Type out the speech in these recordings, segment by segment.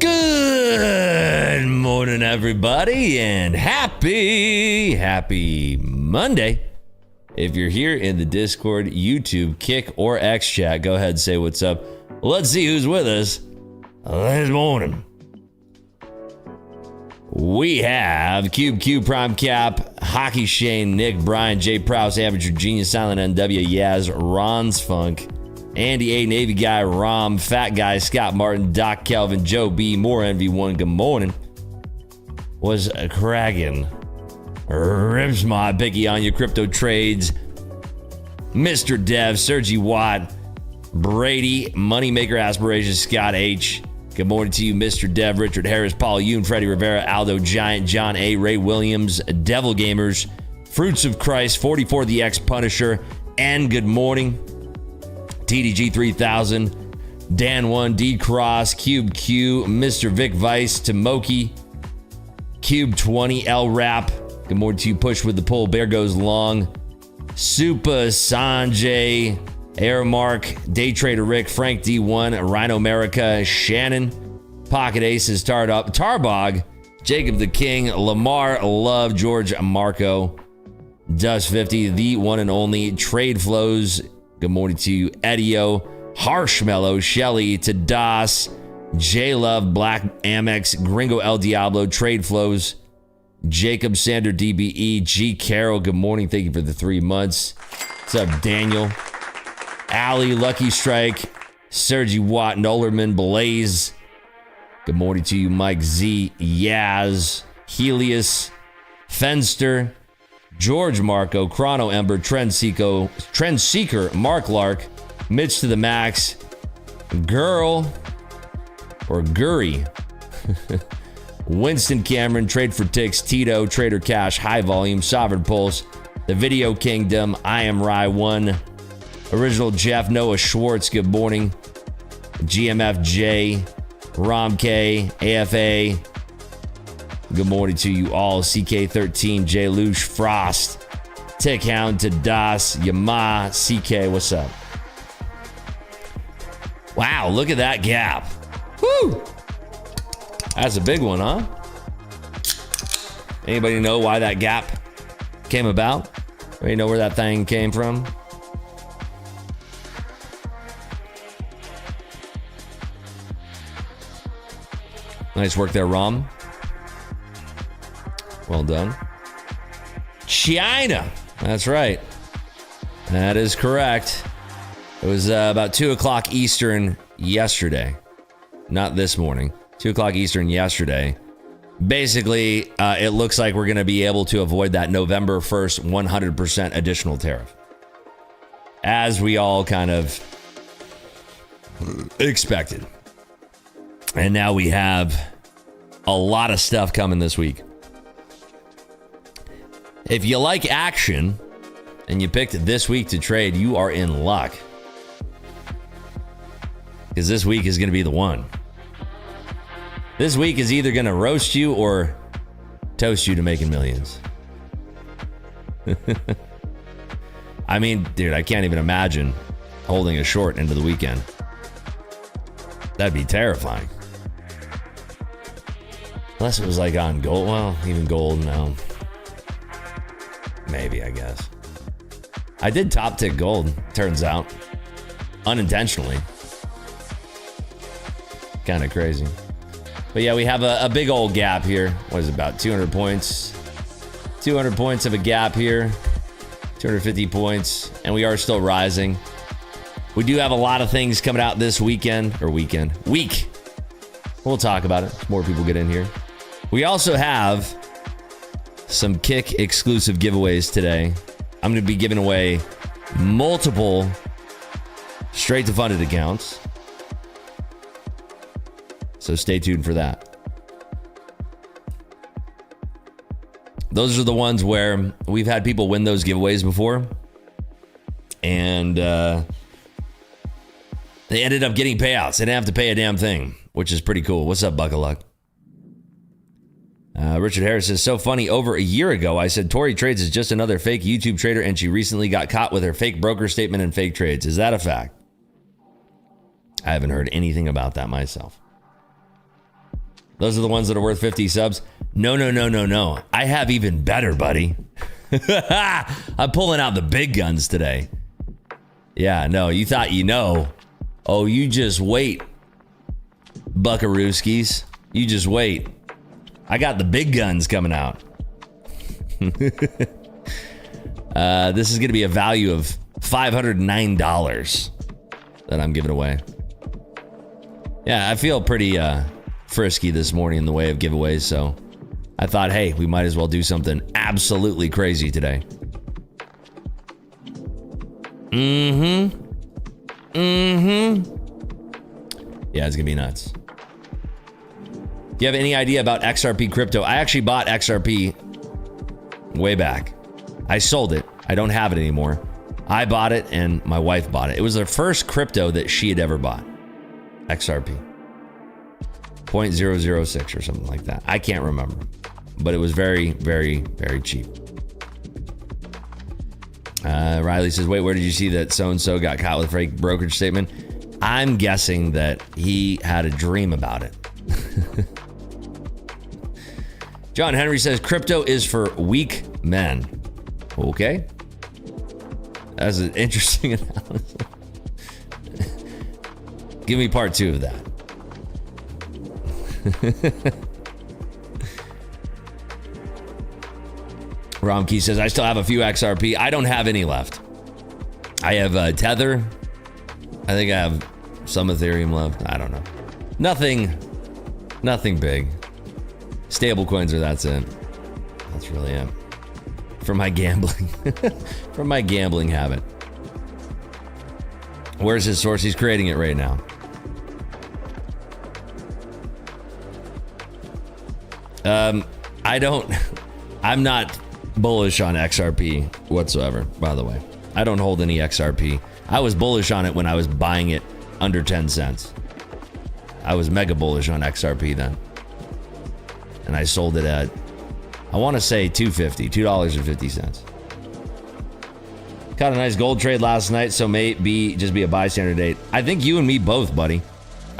Good morning, everybody, and happy Monday. If you're here in the Discord, YouTube, Kick, or X chat, go ahead and say what's up. Let's see who's with us this morning. We have Cube, Prime Cap, Hockey Shane, Nick, Brian, Jay Prowse, Amateur Genius, Silent NW, Yaz, Ron's Funk, Andy A, Navy Guy, Rom, Fat Guy, Scott Martin, Doc Kelvin, Joe B, More NV1, good morning. Was Kragan, Ribs Mod, Biggie on your crypto trades, Mr. Dev, Sergi Watt, Brady, Moneymaker Aspirations, Scott H. Good morning to you, Mr. Dev, Richard Harris, Paul Yoon, Freddie Rivera, Aldo Giant, John A, Ray Williams, Devil Gamers, Fruits of Christ, 44 the X Punisher, and good morning. TDG 3000, Dan 1, D Cross, Cube Q, Mr. Vic Vice, Tomoki, Cube 20, L Rap. Good morning to you, Push with the Pull, Bear Goes Long, Supa, Sanjay, Airmark, Day Trader Rick, Frank D1, Rhino America, Shannon, Pocket Aces, Tarbog, Jacob the King, Lamar Love, George Marco, Dust 50, the one and only Trade Flows. Good morning to you, Edio, Harshmello, Shelly, to Das, J Love, Black Amex, Gringo El Diablo, Trade Flows, Jacob Sander, DBE, G Carroll. Good morning. Thank you for the 3 months. What's up, Daniel? Allie, Lucky Strike, Sergi Watt, Nolerman, Blaze. Good morning to you, Mike Z, Yaz, Helios, Fenster, George Marco, Chrono Ember, Trend Seeker, Mark Lark, Mitch to the Max, Girl, or Gurry, Winston Cameron, Trade for Ticks, Tito, Trader Cash, High Volume, Sovereign Pulse, The Video Kingdom, I Am Rye 1, Original Jeff, Noah Schwartz, good morning, GMFJ, Rom K, AFA, good morning to you all, CK13, J Lush, Frost, Tick Hound, to Das, Yama, CK, what's up? Wow, look at that gap. Woo! That's a big one, huh? Anybody know why that gap came about? Anybody know where that thing came from? Nice work there, Rom. Well done. China. That's right. That is correct. It was about 2 o'clock Eastern yesterday. Not this morning. 2 o'clock Eastern yesterday. Basically, it looks like we're going to be able to avoid that November 1st 100% additional tariff. As we all kind of expected. And now we have a lot of stuff coming this week. If you like action and you picked this week to trade, you are in luck. Because this week is going to be the one. This week is either going to roast you or toast you to making millions. I mean, dude, I can't even imagine holding a short into the weekend. That'd be terrifying. Unless it was like on gold. Well, even gold, no. Maybe, I guess. I did top tick gold, turns out. Unintentionally. Kind of crazy. But yeah, we have a big old gap here. What is it, about 200 points? 200 points of a gap here. 250 points. And we are still rising. We do have a lot of things coming out this week. We'll talk about it. More people get in here. We also have some Kick exclusive giveaways today. I'm going to be giving away multiple straight to funded accounts. So stay tuned for that. Those are the ones where we've had people win those giveaways before. And they ended up getting payouts. They didn't have to pay a damn thing, which is pretty cool. What's up, Buckle Luck? Richard Harris says, so funny, over a year ago, I said Tori Trades is just another fake YouTube trader, and she recently got caught with her fake broker statement and fake trades. Is that a fact? I haven't heard anything about that myself. Those are the ones that are worth 50 subs. No. I have even better, buddy. I'm pulling out the big guns today. Yeah, no, you thought you know. Oh, you just wait, buckarooskies. You just wait. I got the big guns coming out. This is going to be a value of $509 that I'm giving away. Yeah, I feel pretty frisky this morning in the way of giveaways, so I thought, hey, we might as well do something absolutely crazy today. Yeah, it's gonna be nuts. Do you have any idea about XRP crypto? I actually bought XRP way back. I sold it. I don't have it anymore. I bought it and my wife bought it. It was the first crypto that she had ever bought. XRP. 0.006 or something like that. I can't remember. But it was very, very, very cheap. Riley says, wait, where did you see that so-and-so got caught with a fake brokerage statement? I'm guessing that he had a dream about it. John Henry says, crypto is for weak men. Okay. That's an interesting analysis. Give me part 2 of that. Romkey says, I still have a few XRP. I don't have any left. I have Tether. I think I have some Ethereum left. I don't know. Nothing big. Stable coins are that's it. That's really it. From my gambling. From my gambling habit. Where's his source? He's creating it right now. I'm not bullish on XRP whatsoever, by the way. I don't hold any XRP. I was bullish on it when I was buying it under 10 cents. I was mega bullish on XRP then. And I sold it at, I want to say $2.50. Caught a nice gold trade last night, so maybe just be a bystander date. I think you and me both, buddy.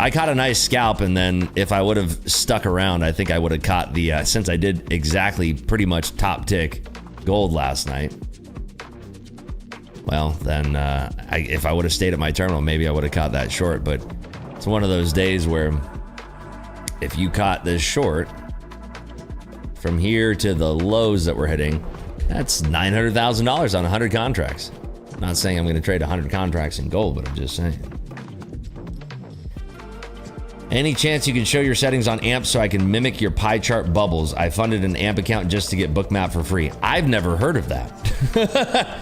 I caught a nice scalp, and then if I would have stuck around, I think I would have caught the, since I did exactly pretty much top tick gold last night. Well, then if I would have stayed at my terminal, maybe I would have caught that short, but it's one of those days where if you caught this short from here to the lows that we're hitting, that's $900,000 on 100 contracts. I'm not saying I'm going to trade 100 contracts in gold, but I'm just saying. Any chance you can show your settings on AMP so I can mimic your pie chart bubbles? I funded an AMP account just to get Bookmap for free. I've never heard of that.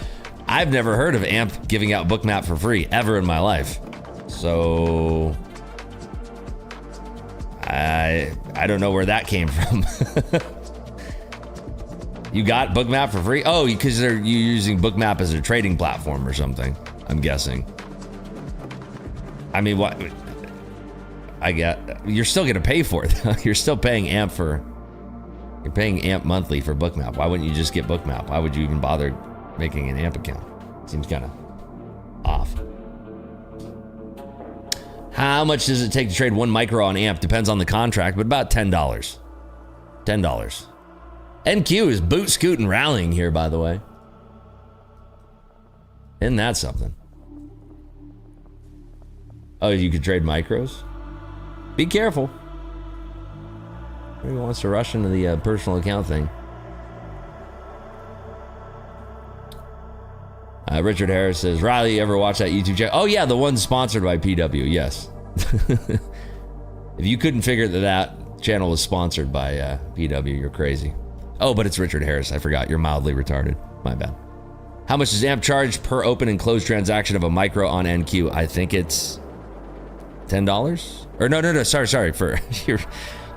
I've never heard of AMP giving out Bookmap for free ever in my life. So I don't know where that came from. You got Bookmap for free? Oh, because you're using Bookmap as a trading platform or something, I'm guessing. I mean, what? I get, you're still going to pay for it. You're still paying AMP for, you're paying AMP monthly for Bookmap. Why wouldn't you just get Bookmap? Why would you even bother making an AMP account? Seems kind of off. How much does it take to trade 1 micro on AMP? Depends on the contract, but about $10. $10. NQ is boot scooting rallying here, by the way. Isn't that something? Oh, you could trade micros? Be careful. Maybe wants to rush into the personal account thing. Richard Harris says, Riley, you ever watch that YouTube channel? Oh yeah, the one sponsored by PW, yes. If you couldn't figure that channel was sponsored by PW, you're crazy. Oh, but it's Richard Harris. I forgot. You're mildly retarded. My bad. How much does AMP charge per open and closed transaction of a micro on NQ? I think it's $10. Or no. Sorry. For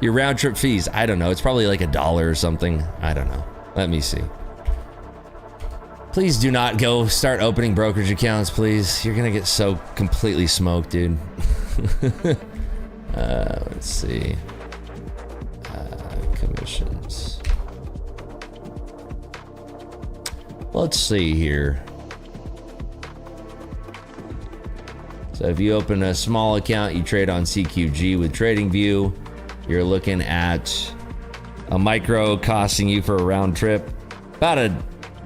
your round trip fees. I don't know. It's probably like $1 or something. I don't know. Let me see. Please do not go start opening brokerage accounts, please. You're gonna get so completely smoked, dude. Let's see. Commissions. Let's see here. So if you open a small account, you trade on CQG with TradingView. you're looking at a micro costing you for a round trip about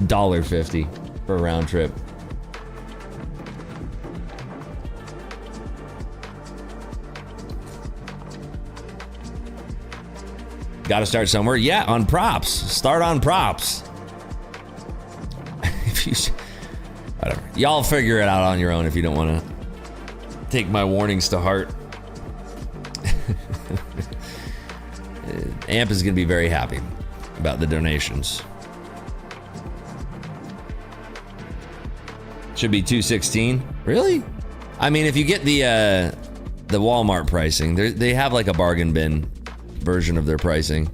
$1.50 for a round trip. Got to start somewhere. Yeah, on props. Start on props. If you, whatever. Y'all figure it out on your own if you don't want to take my warnings to heart. AMP is going to be very happy about the donations. Should be 216. Really? I mean, if you get the Walmart pricing, they have like a bargain bin version of their pricing.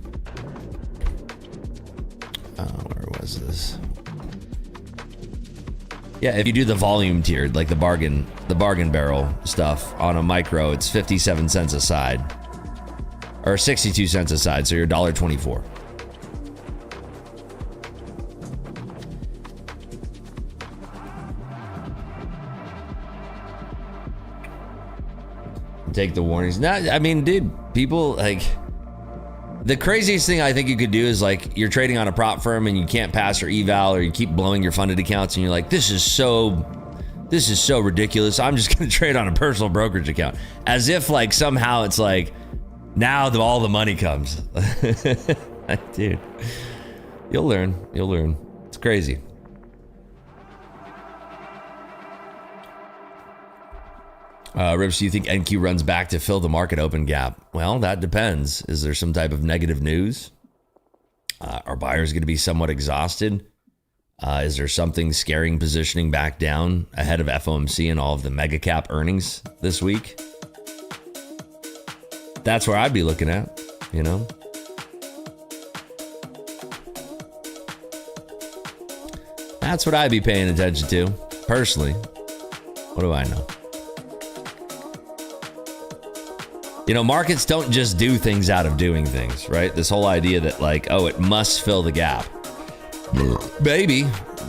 Where was this? Yeah, if you do the volume tiered, like the bargain barrel stuff on a micro, it's 57 cents a side. Or 62 cents a side, so you're $1.24. Take the warnings. No, I mean, dude, people like... The craziest thing I think you could do is like you're trading on a prop firm and you can't pass your eval, or you keep blowing your funded accounts and you're like, this is so ridiculous. I'm just going to trade on a personal brokerage account. As if like somehow it's like now all the money comes. Like, dude, you'll learn. It's crazy. Rips, do you think NQ runs back to fill the market open gap? Well, that depends. Is there some type of negative news? Are buyers going to be somewhat exhausted? Is there something scaring positioning back down ahead of FOMC and all of the mega cap earnings this week? That's where I'd be looking at, you know? That's what I'd be paying attention to, personally. What do I know? You know, markets don't just do things out of doing things, right? This whole idea that like, oh, it must fill the gap. Maybe.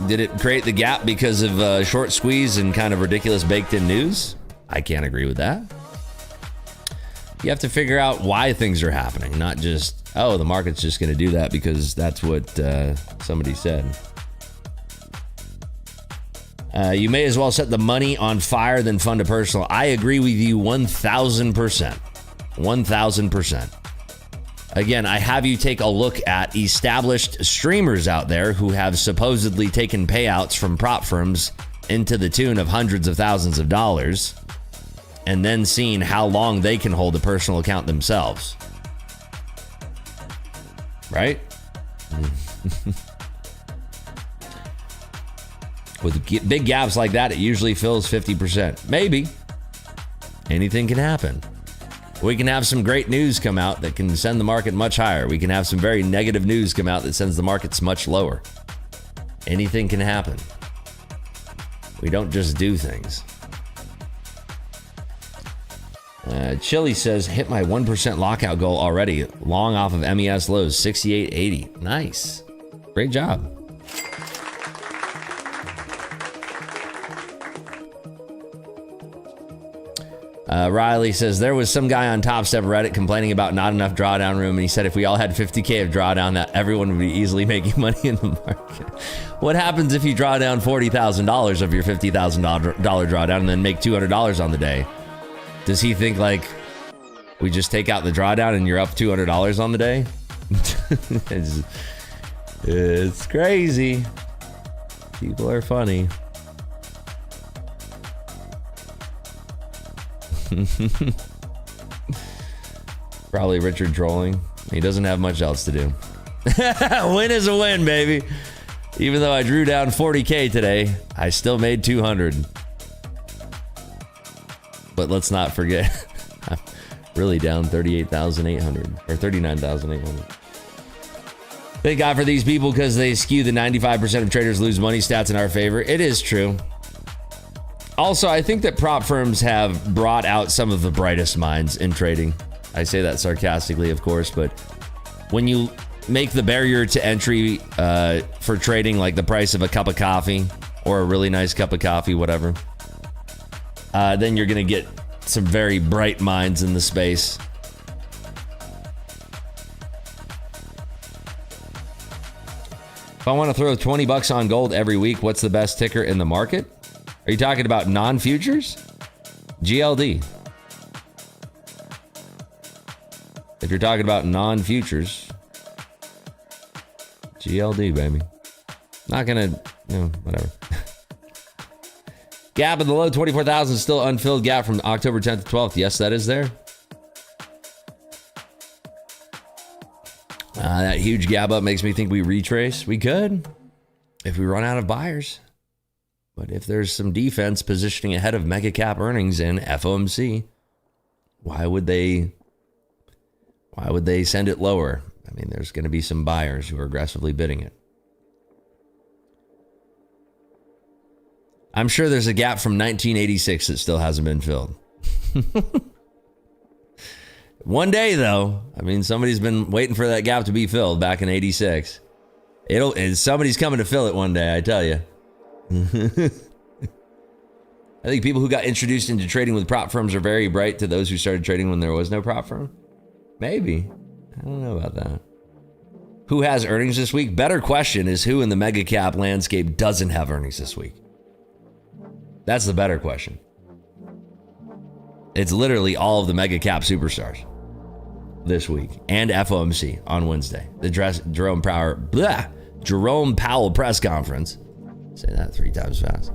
Did it create the gap because of short squeeze and kind of ridiculous baked in news? I can't agree with that. You have to figure out why things are happening, not just, oh, the market's just going to do that because that's what somebody said. You may as well set the money on fire than fund a personal. I agree with you 1,000%. 1,000%. Again, I have you take a look at established streamers out there who have supposedly taken payouts from prop firms into the tune of hundreds of thousands of dollars, and then seen how long they can hold a personal account themselves. Right? With big gaps like that, it usually fills 50%. Maybe. Anything can happen. We can have some great news come out that can send the market much higher. We can have some very negative news come out that sends the markets much lower. Anything can happen. We don't just do things. Chili says, hit my 1% lockout goal already. Long off of MES lows, 68.80. Nice. Great job. Riley says, there was some guy on Top Step Reddit complaining about not enough drawdown room, and he said if we all had 50K of drawdown, that everyone would be easily making money in the market. What happens if you draw down $40,000 of your $50,000 drawdown and then make $200 on the day? Does he think like we just take out the drawdown and you're up $200 on the day? It's crazy. People are funny. Probably Richard trolling. He doesn't have much else to do. Win is a win, baby. Even though I drew down 40K today, I still made 200. But let's not forget, I'm really down 38,800 or 39,800. Thank God for these people because they skew the 95% of traders lose money stats in our favor. It is true. Also, I think that prop firms have brought out some of the brightest minds in trading. I say that sarcastically, of course, but when you make the barrier to entry for trading like the price of a cup of coffee or a really nice cup of coffee, whatever, then you're going to get some very bright minds in the space. If I want to throw 20 bucks on gold every week, what's the best ticker in the market? Are you talking about non-futures? GLD. If you're talking about non-futures, GLD, baby. Not gonna, whatever. Gap in the low 24,000, still unfilled gap from October 10th to 12th. Yes, that is there. That huge gap up makes me think we retrace. We could, if we run out of buyers. But if there's some defense positioning ahead of mega cap earnings in FOMC, why would they send it lower? I mean, there's going to be some buyers who are aggressively bidding it. I'm sure there's a gap from 1986 that still hasn't been filled. One day, though, I mean, somebody's been waiting for that gap to be filled back in 86. Somebody's coming to fill it one day, I tell you. I think people who got introduced into trading with prop firms are very bright to those who started trading when there was no prop firm. Maybe. I don't know about that. Who has earnings this week? Better question is who in the mega cap landscape doesn't have earnings this week? That's the better question. It's literally all of the mega cap superstars this week and FOMC on Wednesday. The Jerome Powell press conference. Say that 3 times fast.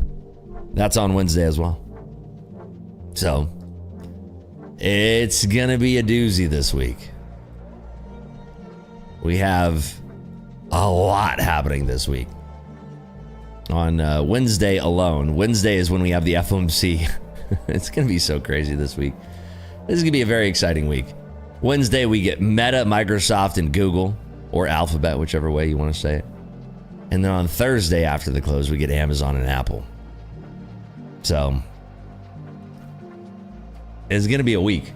That's on Wednesday as well. So it's going to be a doozy this week. We have a lot happening this week. On Wednesday alone. Wednesday is when we have the FOMC. It's going to be so crazy this week. This is going to be a very exciting week. Wednesday, we get Meta, Microsoft, and Google, or Alphabet, whichever way you want to say it. And then on Thursday after the close, we get Amazon and Apple. So it's going to be a week.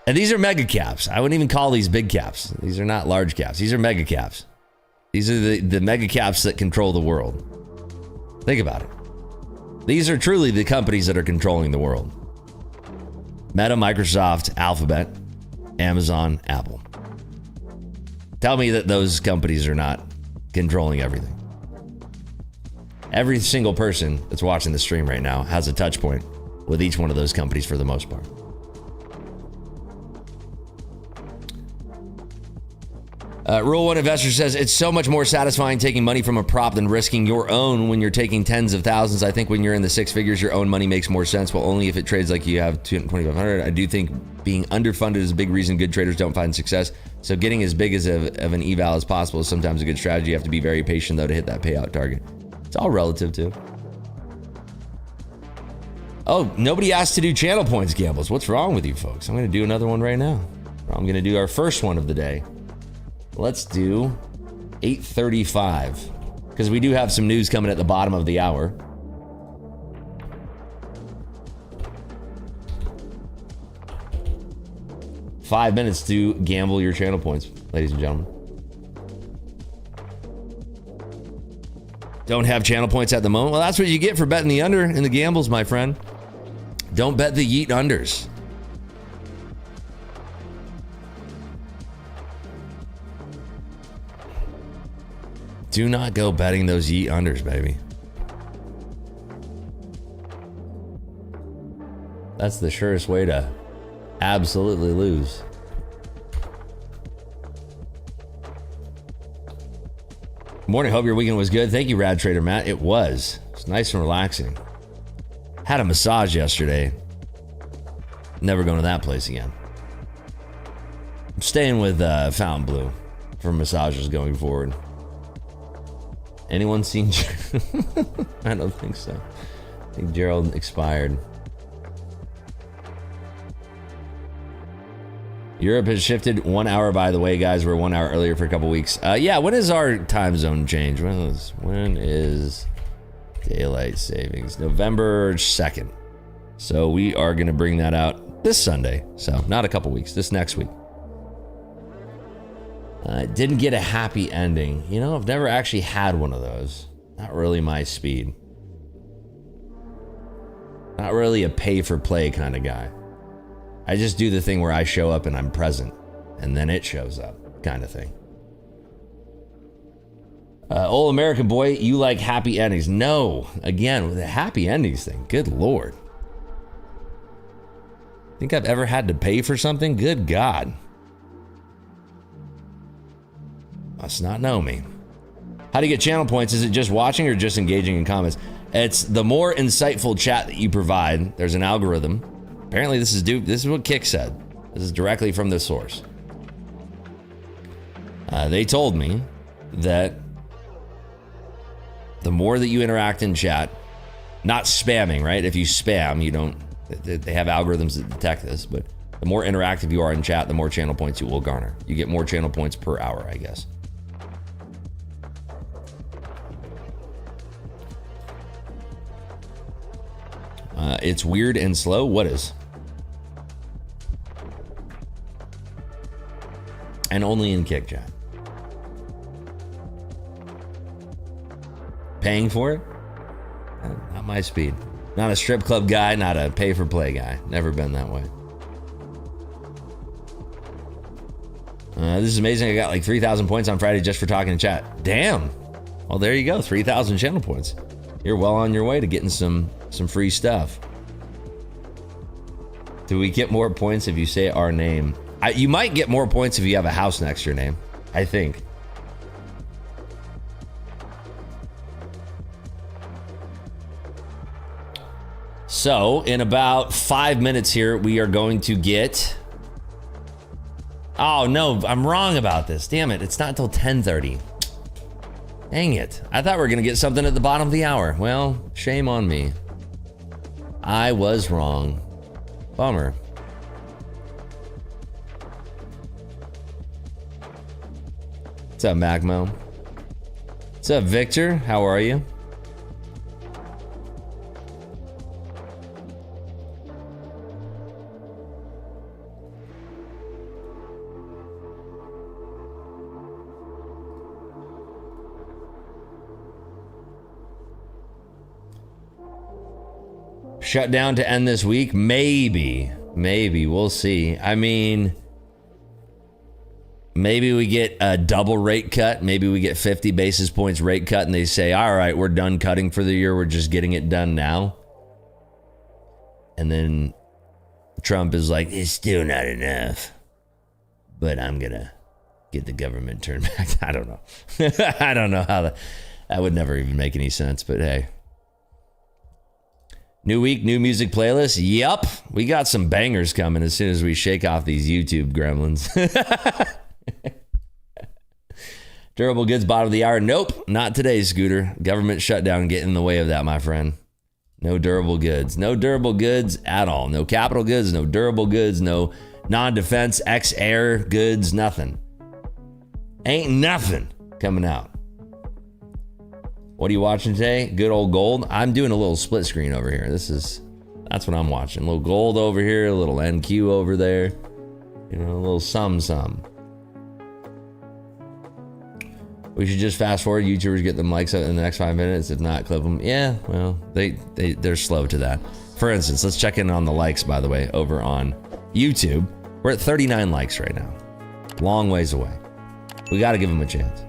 And these are mega caps. I wouldn't even call these big caps. These are not large caps. These are mega caps. These are the mega caps that control the world. Think about it. These are truly the companies that are controlling the world. Meta, Microsoft, Alphabet, Amazon, Apple. Tell me that those companies are not controlling everything. Every single person that's watching the stream right now has a touch point with each one of those companies for the most part. Rule 1 Investor says, it's so much more satisfying taking money from a prop than risking your own when you're taking tens of thousands. I think when you're in the 6 figures, your own money makes more sense, but only if it trades like you have 2,500. I do think being underfunded is a big reason good traders don't find success. So getting as big as of an eval as possible is sometimes a good strategy. You have to be very patient, though, to hit that payout target. It's all relative, too. Oh, nobody asked to do channel points gambles. What's wrong with you folks? I'm going to do another one right now. I'm going to do our first one of the day. Let's do 8:35 because we do have some news coming at the bottom of the hour. Five minutes to gamble your channel points, ladies and gentlemen. Don't have channel points at the moment? Well, that's what you get for betting the under in the gambles, my friend. Don't bet the yeet unders. Do not go betting those yeet unders, baby. That's the surest way to absolutely lose. Morning, hope your weekend was good. Thank you, Rad Trader Matt. It was. It's nice and relaxing. Had a massage yesterday. Never going to that place again. I'm staying with Fontainebleau for massages going forward. Anyone seen? I don't think so. I think Gerald expired. Europe has shifted 1 hour, by the way, guys. We're 1 hour earlier for a couple weeks. Yeah, when is our time zone change? When is daylight savings? November 2nd. So we are going to bring that out this Sunday. So not a couple weeks, this next week. Didn't get a happy ending. You know, I've never actually had one of those. Not really my speed. Not really a pay for play kind of guy. I just do the thing where I show up and I'm present and then it shows up kind of thing. Old American boy, you like happy endings. No, again, with the happy endings thing, good Lord. Think I've ever had to pay for something? Good God. Must not know me. How do you get channel points? Is it just watching or just engaging in comments? It's the more insightful chat that you provide. There's an algorithm. Apparently this is what Kick said. This is directly from the source. They told me that the more that you interact in chat, not spamming, right? If you spam, you don't, they have algorithms that detect this, but the more interactive you are in chat, the more channel points you will garner. You get more channel points per hour, I guess. It's weird and slow. What is? And only in Kick chat. Paying for it? Not my speed. Not a strip club guy, not a pay for play guy. Never been that way. This is amazing. I got like 3,000 points on Friday just for talking in chat. Damn. Well, there you go. 3,000 channel points. You're well on your way to getting some free stuff. Do we get more points if you say our name? You might get more points if you have a house next to your name, I think. So, in about 5 minutes here, we are going to get... Oh, no, I'm wrong about this. Damn it, it's not until 10:30. Dang it. I thought we were going to get something at the bottom of the hour. Well, shame on me. I was wrong. Bummer. What's up, Macmo? What's up, Victor? How are you? Shut down to end this week? Maybe. We'll see. I mean, maybe we get a double rate cut. Maybe we get 50 basis points rate cut and they say, all right, we're done cutting for the year. We're just getting it done now. And then Trump is like, it's still not enough, but I'm going to get the government turned back. I don't know. I don't know how that would never even make any sense, but hey. New week, new music playlist. Yup, we got some bangers coming as soon as we shake off these YouTube gremlins. Durable goods, bottom of the hour. Nope, not today, Scooter. Government shutdown get in the way of that, my friend. No durable goods. No durable goods at all. No capital goods, no durable goods, no non-defense, ex-air goods, nothing. Ain't nothing coming out. What are you watching today? Good old gold. I'm doing a little split screen over here. That's what I'm watching. A little gold over here, a little NQ over there. You know, a little some. We should just fast forward. YouTubers get them likes in the next 5 minutes. If not, clip them. Yeah, well, they're slow to that. For instance, let's check in on the likes, by the way, over on YouTube. We're at 39 likes right now. Long ways away. We got to give them a chance.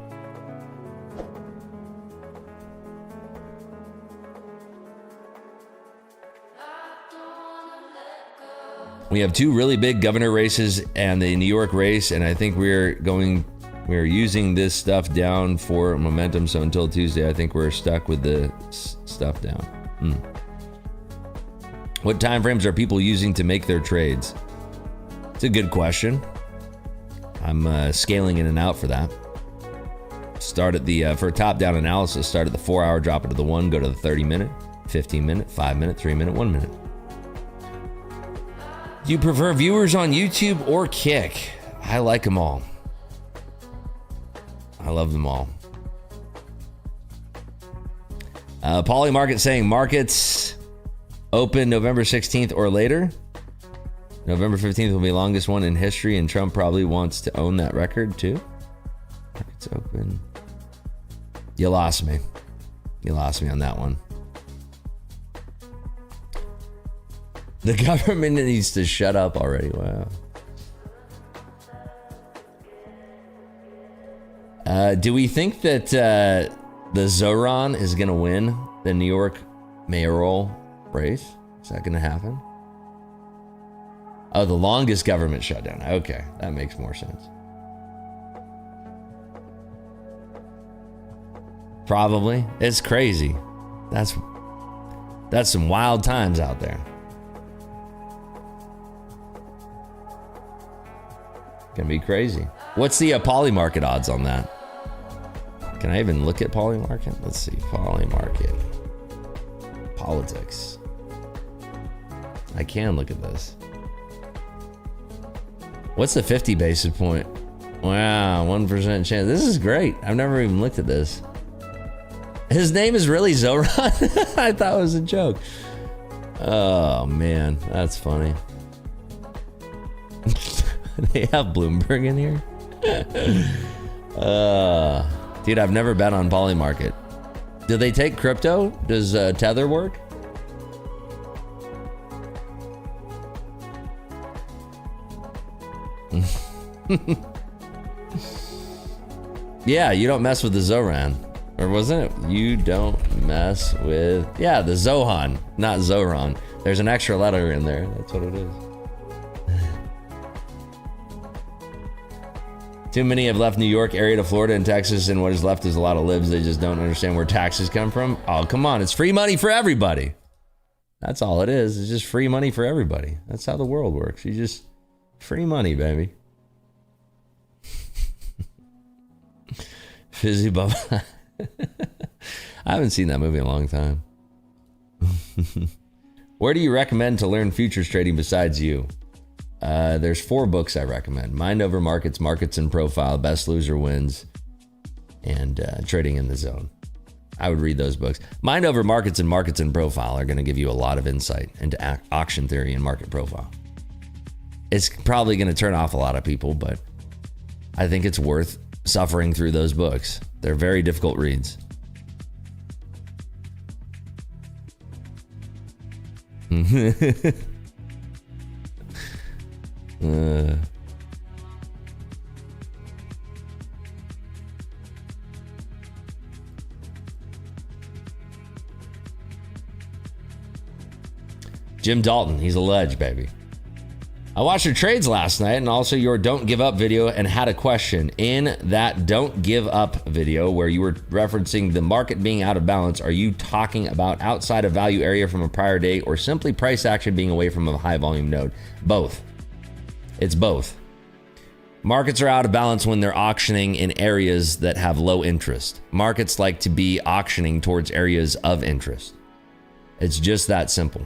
We have two really big governor races and the New York race, and I think we're using this stuff down for momentum. So until Tuesday, I think we're stuck with the stuff down. What time frames are people using to make their trades? It's a good question. I'm scaling in and out for that. Start at the for top-down analysis. Start at the 4-hour, drop it to the 1, go to the 30-minute, 15-minute, 5-minute, 3-minute, 1-minute. Do you prefer viewers on YouTube or Kick? I like them all. I love them all. Polymarket saying markets open November 16th or later. November 15th will be the longest one in history, and Trump probably wants to own that record too. Markets open. You lost me. You lost me on that one. The government needs to shut up already. Wow. Do we think that the Zoran is going to win the New York mayoral race? Is that going to happen? Oh, the longest government shutdown. Okay, that makes more sense. Probably. It's crazy. That's some wild times out there. Gonna be crazy. What's the poly market odds on that? Can I even look at poly market? Let's see. Poly market. Politics. I can look at this. What's the 50 basis point? Wow, 1% chance. This is great. I've never even looked at this. His name is really Zoran? I thought it was a joke. Oh, man. That's funny. They have Bloomberg in here? Dude, I've never bet on Poly Market. Do they take crypto? Does Tether work? Yeah, you don't mess with the Zoran. Or wasn't it? You don't mess with... Yeah, the Zohan, not Zoran. There's an extra letter in there. That's what it is. Too many have left New York area to Florida and Texas, and what is left is a lot of libs. They just don't understand where taxes come from. Oh, come on. It's free money for everybody. That's all it is. It's just free money for everybody. That's how the world works. You just... Free money, baby. Fizzy Bubba. I haven't seen that movie in a long time. Where do you recommend to learn futures trading besides you? There's 4 books I recommend. Mind Over Markets, Markets in Profile, Best Loser Wins, and Trading in the Zone. I would read those books. Mind Over Markets and Markets in Profile are going to give you a lot of insight into auction theory and market profile. It's probably going to turn off a lot of people, but I think it's worth suffering through those books. They're very difficult reads. Jim Dalton, he's a ledge, baby. I watched your trades last night and also your Don't Give Up video and had a question. In that Don't Give Up video where you were referencing the market being out of balance, are you talking about outside of value area from a prior day or simply price action being away from a high volume node? Both. It's both. Markets are out of balance when they're auctioning in areas that have low interest. Markets like to be auctioning towards areas of interest. It's just that simple.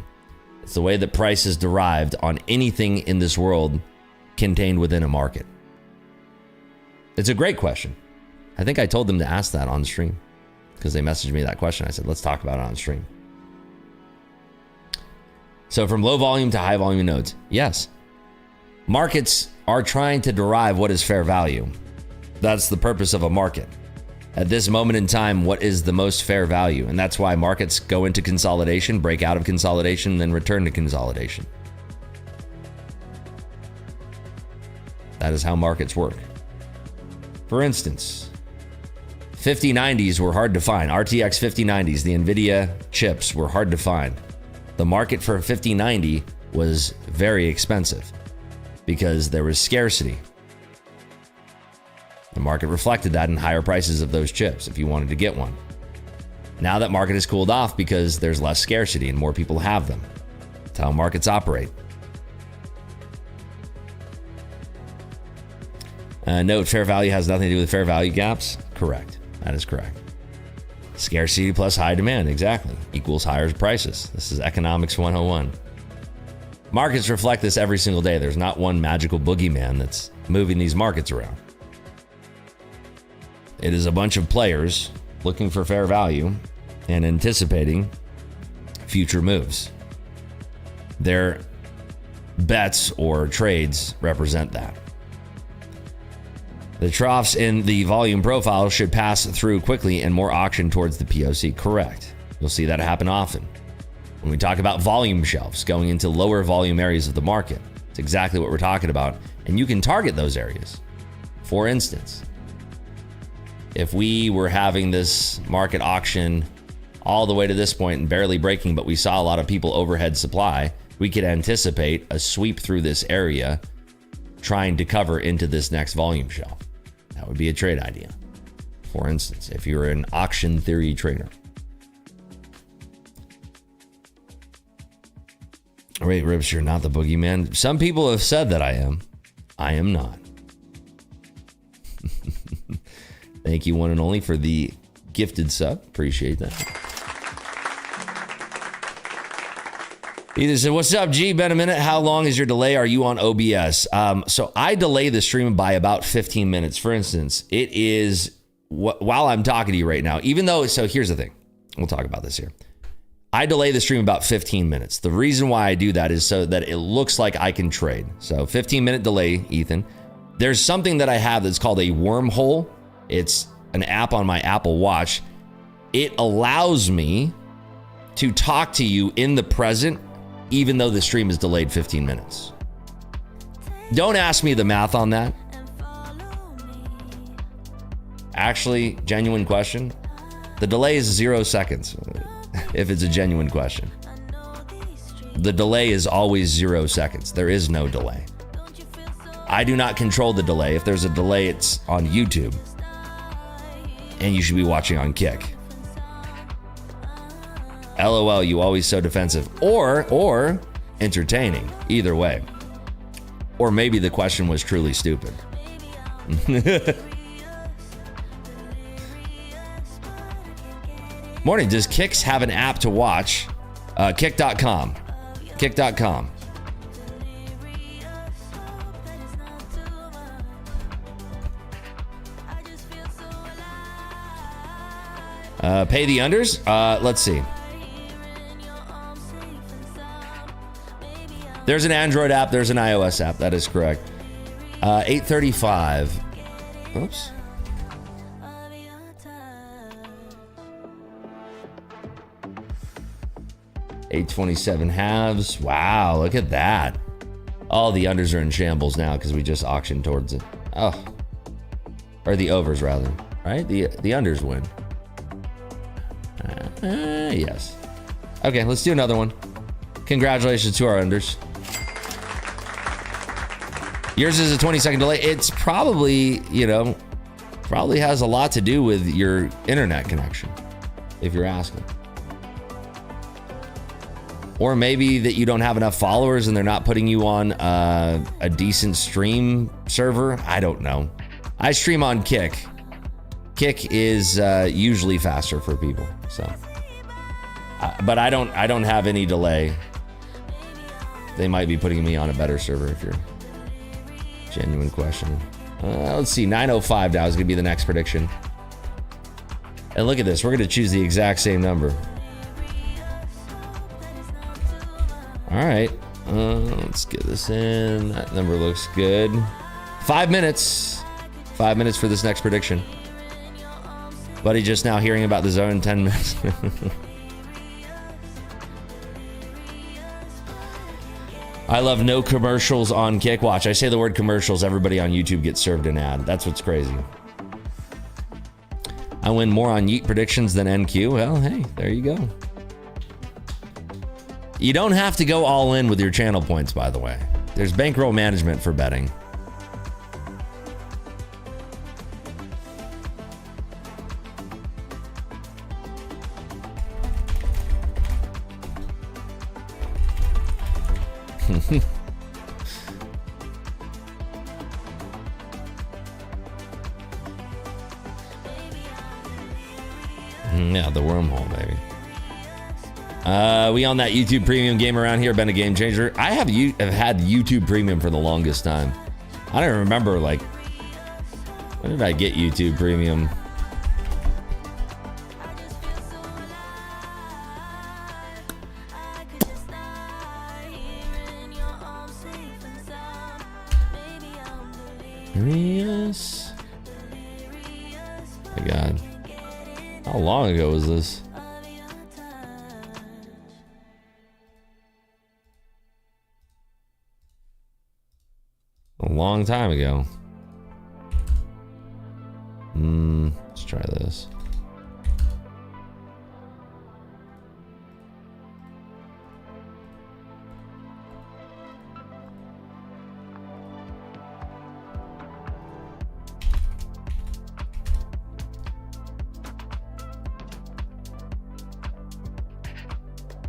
It's the way that price is derived on anything in this world contained within a market. It's a great question. I think I told them to ask that on stream because they messaged me that question. I said, let's talk about it on stream. So from low volume to high volume nodes, yes. Markets are trying to derive what is fair value. That's the purpose of a market. At this moment in time, what is the most fair value? And that's why markets go into consolidation, break out of consolidation, then return to consolidation. That is how markets work. For instance, 5090s were hard to find. RTX 5090s, the NVIDIA chips were hard to find. The market for a 5090 was very expensive because there was scarcity. The market reflected that in higher prices of those chips if you wanted to get one. Now that market has cooled off because there's less scarcity and more people have them. That's how markets operate. Note, fair value has nothing to do with fair value gaps. Correct. That is correct. Scarcity plus high demand, exactly, equals higher prices. This is economics 101. Markets reflect this every single day. There's not one magical boogeyman that's moving these markets around. It is a bunch of players looking for fair value and anticipating future moves. Their bets or trades represent that. The troughs in the volume profile should pass through quickly and more auction towards the POC. Correct. You'll see that happen often. When we talk about volume shelves going into lower volume areas of the market, it's exactly what we're talking about. And you can target those areas. For instance, If we were having this market auction all the way to this point and barely breaking, but we saw a lot of people overhead supply, we could anticipate a sweep through this area trying to cover into this next volume shelf. That would be a trade idea. For instance, if you're an auction theory trader. Wait, Rips, you're not the boogeyman. Some people have said that I am. I am not. Thank you, one and only, for the gifted sub. Appreciate that. Either said, what's up, G? Been a minute. How long is your delay? Are you on OBS? So I delay the stream by about 15 minutes. For instance, it is while I'm talking to you right now, even though, so here's the thing. We'll talk about this here. I delay the stream about 15 minutes. The reason why I do that is so that it looks like I can trade. So 15-minute delay, Ethan. There's something that I have that's called a wormhole. It's an app on my Apple Watch. It allows me to talk to you in the present, even though the stream is delayed 15 minutes. Don't ask me the math on that. Actually, genuine question. The delay is 0 seconds if it's a genuine question. The delay is always 0 seconds. There is no delay. I do not control the delay. If there's a delay, it's on YouTube. And you should be watching on Kick. LOL, you always so defensive. Or entertaining. Either way. Or maybe the question was truly stupid. Morning, does Kicks have an app to watch? Kick.com. Kick.com. Pay the unders? Let's see. There's an Android app. There's an iOS app. That is correct. 835. Oops. $8.27 halves. Wow, look at that. All the unders are in shambles now because we just auctioned towards it. Oh. Or the overs, rather. Right? The unders win. Yes. Okay, let's do another one. Congratulations to our unders. Yours is a 20-second delay. It's probably, probably has a lot to do with your internet connection, if you're asking. Or maybe that you don't have enough followers and they're not putting you on a decent stream server. I don't know. I stream on Kick. Kick is usually faster for people. So, but I don't have any delay. They might be putting me on a better server if you're genuine question. Let's see. 905 now is gonna be the next prediction. And look at this. We're gonna choose the exact same number. All right, let's get this in. That number looks good. 5 minutes. 5 minutes for this next prediction. Buddy just now hearing about the zone, 10 minutes. I love no commercials on Kick. Watch, I say the word commercials, everybody on YouTube gets served an ad. That's what's crazy. I win more on Yeet predictions than NQ. Well, hey, there you go. You don't have to go all in with your channel points, by the way. There's bankroll management for betting. Yeah, the wormhole, baby. We on that YouTube Premium game around here, been a game changer. I have had YouTube Premium for the longest time. I don't remember, like, when did I get YouTube Premium? Yes. My God. How long ago was this? A long time ago. Let's try this.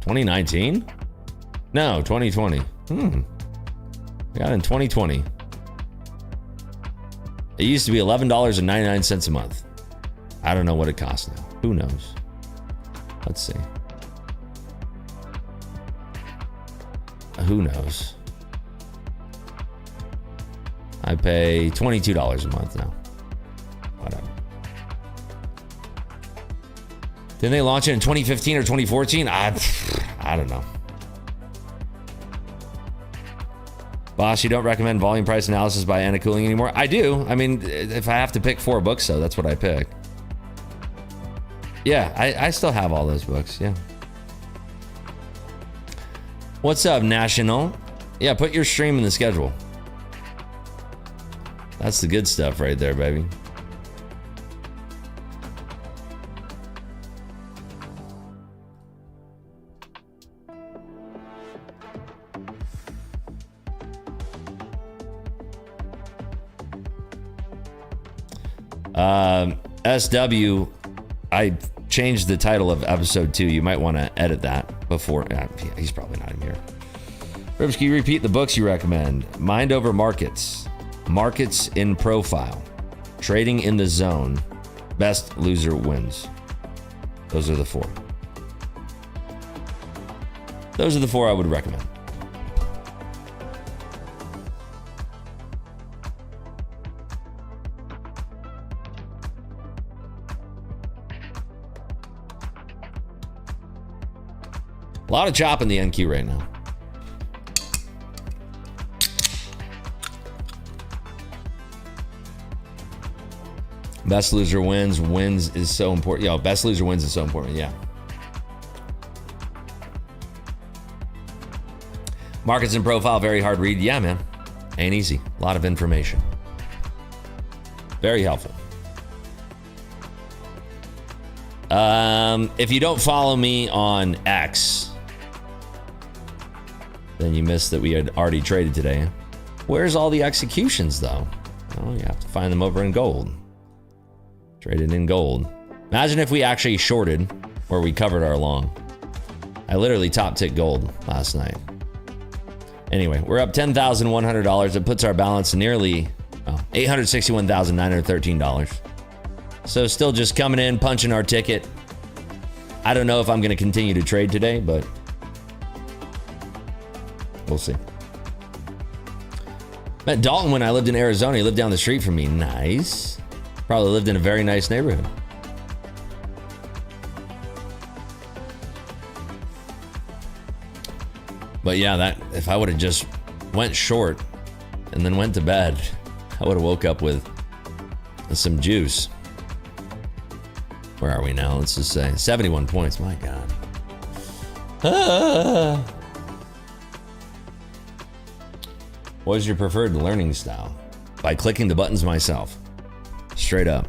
$2019? No, 2020. I got it in 2020. It used to be $11.99 a month. I don't know what it costs now. Who knows? Let's see. Who knows? I pay $22 a month now. Whatever. Didn't they launch it in 2015 or 2014? I don't know. Boss, you don't recommend volume price analysis by Anna Cooling anymore? I do. I mean, if I have to pick 4 books, so that's what I pick. Yeah, I still have all those books, yeah. What's up, National? Yeah, put your stream in the schedule. That's the good stuff right there, baby. SW, I changed the title of episode 2. You might want to edit that before. He's probably not in here. Ribs, can you repeat the books you recommend? Mind Over Markets, Markets in Profile, Trading in the Zone, Best Loser Wins. Those are the 4. Those are the 4 I would recommend. A lot of chop in the NQ right now. Best loser wins. Wins is so important. Yo, best loser wins is so important. Yeah. Markets and Profile, very hard read. Yeah, man. Ain't easy. A lot of information. Very helpful. If you don't follow me on X, then you missed that we had already traded today. Where's all the executions, though? Oh, you have to find them over in gold. Traded in gold. Imagine if we actually shorted where we covered our long. I literally top ticked gold last night. Anyway, we're up $10,100. It puts our balance nearly $861,913. So still just coming in, punching our ticket. I don't know if I'm going to continue to trade today, but we'll see. Met Dalton when I lived in Arizona. He lived down the street from me. Nice. Probably lived in a very nice neighborhood. But yeah, that if I would have just went short and then went to bed, I would have woke up with some juice. Where are we now? Let's just say 71 points. My God. What is your preferred learning style? By clicking the buttons myself. Straight up.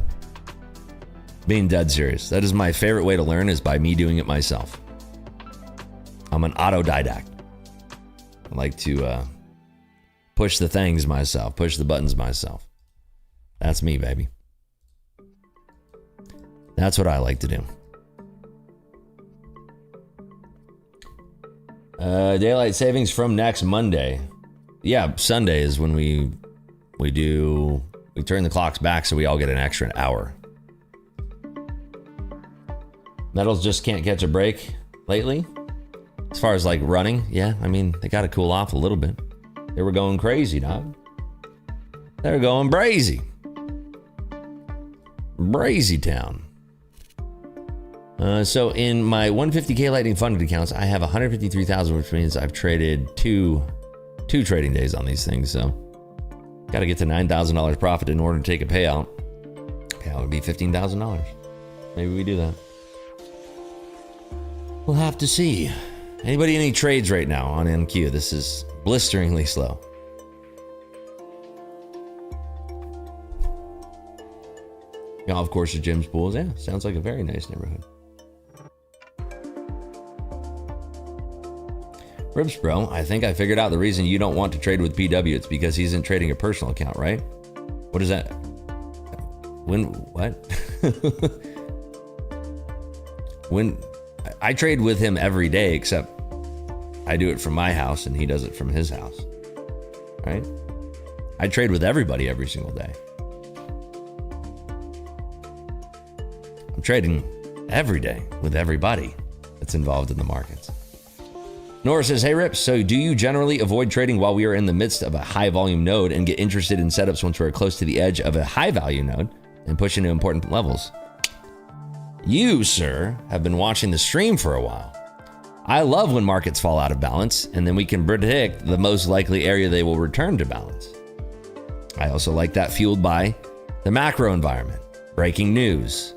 Being dead serious. That is my favorite way to learn, is by me doing it myself. I'm an autodidact. I like to push the things myself, push the buttons myself. That's me, baby. That's what I like to do. Daylight savings from next Monday. Yeah, Sunday is when we turn the clocks back so we all get an extra hour. Metals just can't catch a break lately. As far as like running, yeah, I mean, they got to cool off a little bit. They were going crazy, dog. They were going brazy. Brazy town. So in my 150K Lightning funded accounts, I have 153,000, which means I've traded two trading days on these things. So got to get to $9,000 profit in order to take a payout. Payout would be $15,000. Maybe we do that. We'll have to see. Anybody any trades right now on NQ? This is blisteringly slow. Golf courses, gyms, pools. Yeah, sounds like a very nice neighborhood. Ribs, bro, I think I figured out the reason you don't want to trade with PW. It's because he isn't trading a personal account, right? What is that? What? When I trade with him every day, except I do it from my house and he does it from his house, right? I trade with everybody every single day. I'm trading every day with everybody that's involved in the markets. Nora says, hey Rips, so do you generally avoid trading while we are in the midst of a high volume node and get interested in setups once we're close to the edge of a high value node and push into important levels? You, sir, have been watching the stream for a while. I love when markets fall out of balance and then we can predict the most likely area they will return to balance. I also like that fueled by the macro environment, breaking news,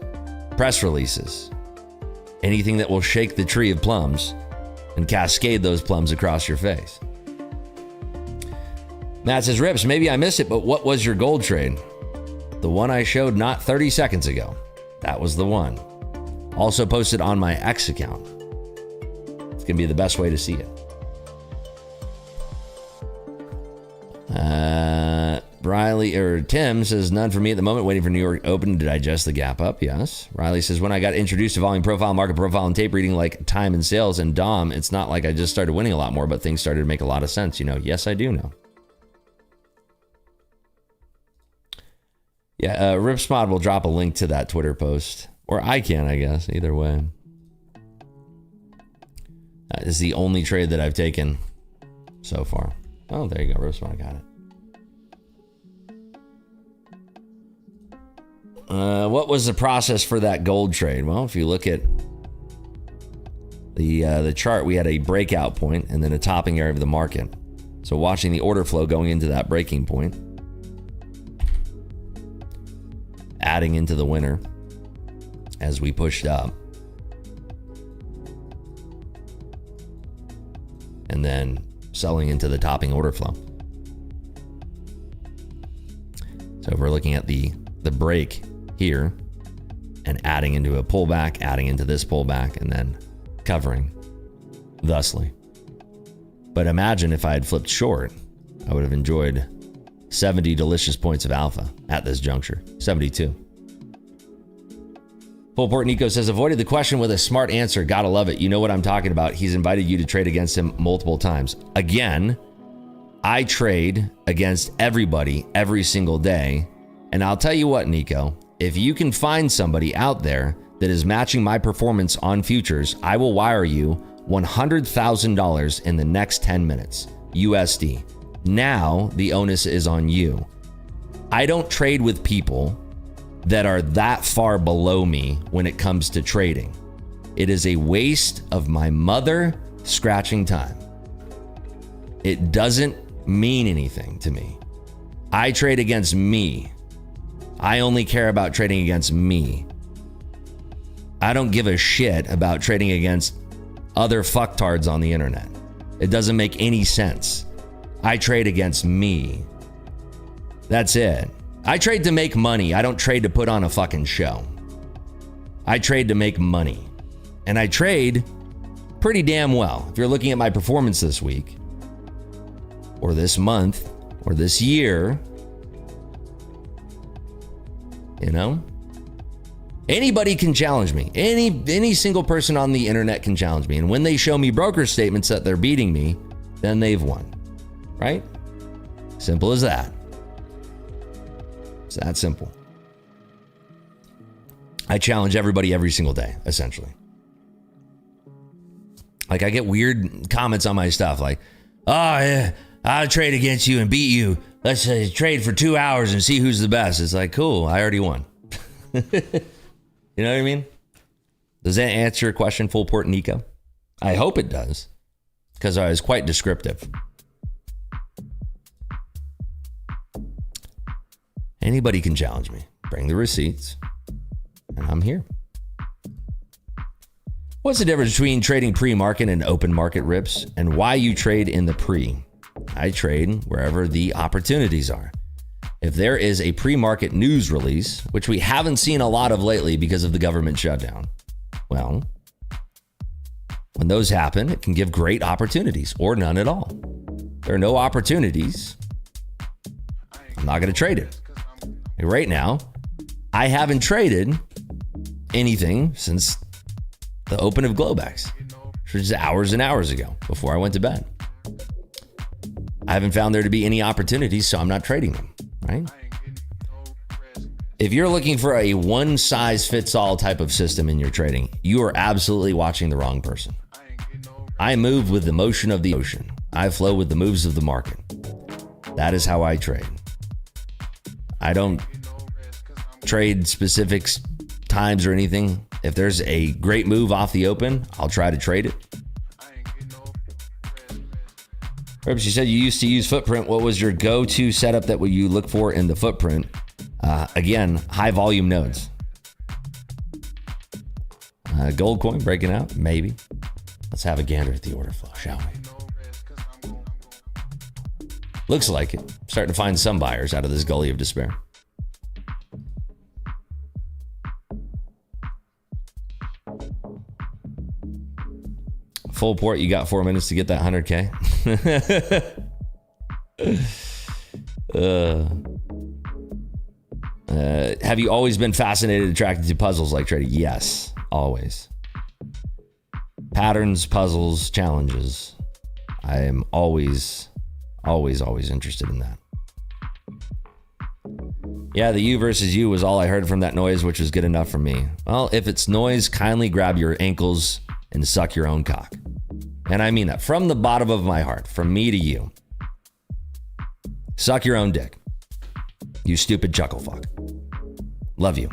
press releases, anything that will shake the tree of plums and cascade those plums across your face. Matt says, Rips, maybe I missed it, but what was your gold trade? The one I showed not 30 seconds ago. That was the one. Also posted on my X account. It's gonna be the best way to see it. Riley or Tim says, none for me at the moment, waiting for New York Open to digest the gap up. Yes. Riley says, when I got introduced to volume profile, market profile, and tape reading like time and sales and Dom, it's not like I just started winning a lot more, but things started to make a lot of sense. You know, yes, I do know. Yeah, Ripspod will drop a link to that Twitter post. Or I can, I guess. Either way. That is the only trade that I've taken so far. Oh, there you go. Ripspod got it. What was the process for that gold trade? Well, if you look at the chart, we had a breakout point and then a topping area of the market. So watching the order flow going into that breaking point, adding into the winner as we pushed up, and then selling into the topping order flow. So if we're looking at the break here and adding into a pullback, adding into this pullback, and then covering thusly. But imagine if I had flipped short, I would have enjoyed 70 delicious points of alpha at this juncture. 72. Full Port Nico says, avoided the question with a smart answer. Gotta love it. You know what I'm talking about. He's invited you to trade against him multiple times. Again, I trade against everybody every single day. And I'll tell you what, Nico, if you can find somebody out there that is matching my performance on futures, I will wire you $100,000 in the next 10 minutes, USD. Now the onus is on you. I don't trade with people that are that far below me when it comes to trading. It is a waste of my mother scratching time. It doesn't mean anything to me. I trade against me. I only care about trading against me. I don't give a shit about trading against other fucktards on the internet. It doesn't make any sense. I trade against me. That's it. I trade to make money. I don't trade to put on a fucking show. I trade to make money. And I trade pretty damn well. If you're looking at my performance this week, or this month, or this year, you know, anybody can challenge me. Any single person on the internet can challenge me. And when they show me broker statements that they're beating me, then they've won. Right? Simple as that. It's that simple. I challenge everybody every single day, essentially. Like, I get weird comments on my stuff like, oh, yeah, I'll trade against you and beat you. Let's trade for 2 hours and see who's the best. It's like, cool, I already won. You know what I mean? Does that answer your question, Full Port Nico? I hope it does, because I was quite descriptive. Anybody can challenge me. Bring the receipts, and I'm here. What's the difference between trading pre-market and open market rips, and why you trade in the pre? I trade wherever the opportunities are. If there is a pre-market news release, which we haven't seen a lot of lately because of the government shutdown, well, when those happen, it can give great opportunities or none at all. There are no opportunities. I'm not going to trade it. Right now, I haven't traded anything since the open of Globex, which was hours and hours ago before I went to bed. I haven't found there to be any opportunities, so I'm not trading them, right? If you're looking for a one-size-fits-all type of system in your trading, you are absolutely watching the wrong person. I move with the motion of the ocean. I flow with the moves of the market. That is how I trade. I don't trade specific times or anything. If there's a great move off the open, I'll try to trade it. She said you used to use Footprint. What was your go-to setup that you look for in the Footprint? Again, high volume nodes. Gold coin breaking out? Maybe. Let's have a gander at the order flow, shall we? Looks like it. Starting to find some buyers out of this gully of despair. Full port, you got 4 minutes to get that 100K. Have you always been fascinated, attracted to puzzles like trading? Yes, always. Patterns, puzzles, challenges. I am always interested in that. Yeah, the you versus you was all I heard from that noise, which was good enough for me. Well, if it's noise, kindly grab your ankles and suck your own cock. And I mean that from the bottom of my heart, from me to you. Suck your own dick. You stupid chuckle fuck. Love you.